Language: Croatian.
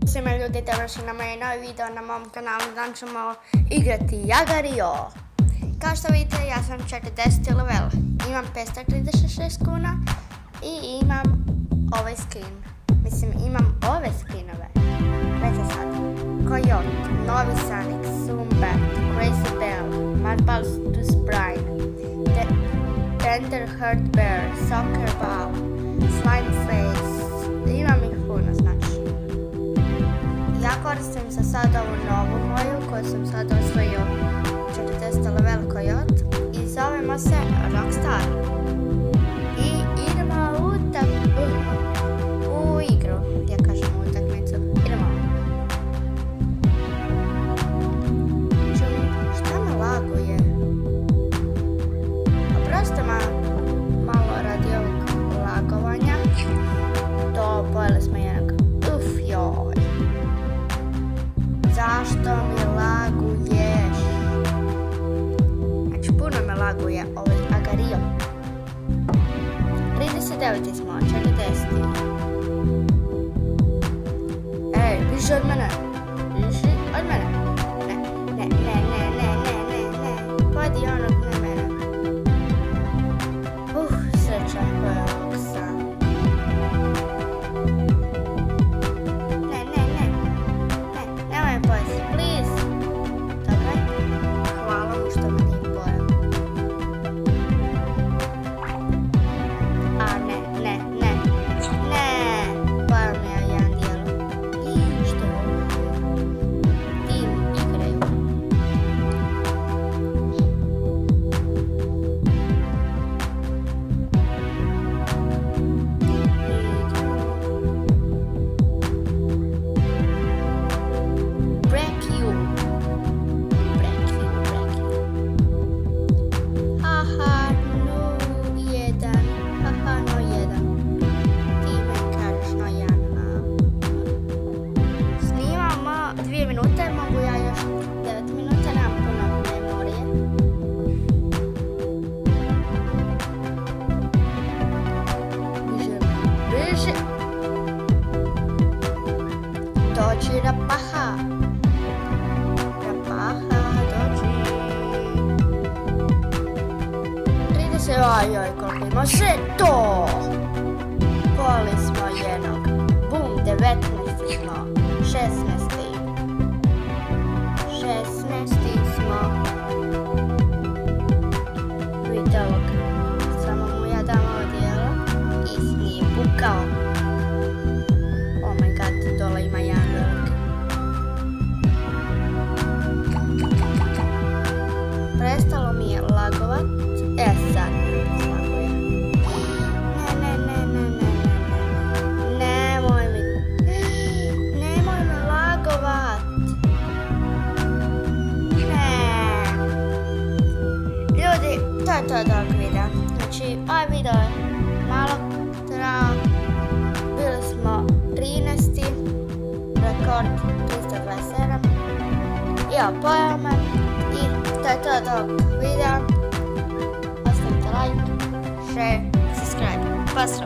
Svima ljudi, dobrodošli na moj novi video na mom kanalu. Danas ćemo igrati Agario. Kao što vidite, ja sam 40 level. Imam 536 kuna i imam ovaj skin. Mislim, imam ove skinove. Gledajte sad. Coyote, Novi Sonic, Zumbat, Crazy Bell, Mudballs to Sprine, Tender Heart Bear, Soccer Ball, Slime Face. Imam ih puno, znači. Ja koristim za sad ovu novu moju koju sam sad osvojio 40 level Coyote i zovemo se Rockstar. I idemo u igru, ja kažem u utakmicu. Idemo. Šta me laguje? Oproste malo radi ovog lagovanja. To pojeli smo jednog. Joj. Zašto mi laguješ? Znači puno me laguje ovaj Agario. 39 smo, 40. Ej, biži od mene. Biži od mene. Ne. Podi onog na mene. Sreća koja je ovog sam. Dođi rapaha, dođi. 30, ajoj, koliko ima sve to. Poli smo jednog. Bum, 19 smo. 16 smo. Vidite ovog. Samo mu ja dam ovo dijelo i nije pukao. Oh my god, dole ima jedan velik. Prestalo mi je lagovat. Sad mi laguje. Nemoj me lagovat. Ljudi, to je to od ovog videa. Znači, ovaj video je malo trao. Bili smo 13. rekord 327. I evo, pojao me. I to je to od ovog videa. Ostavite like, share, subscribe. Pozdrav!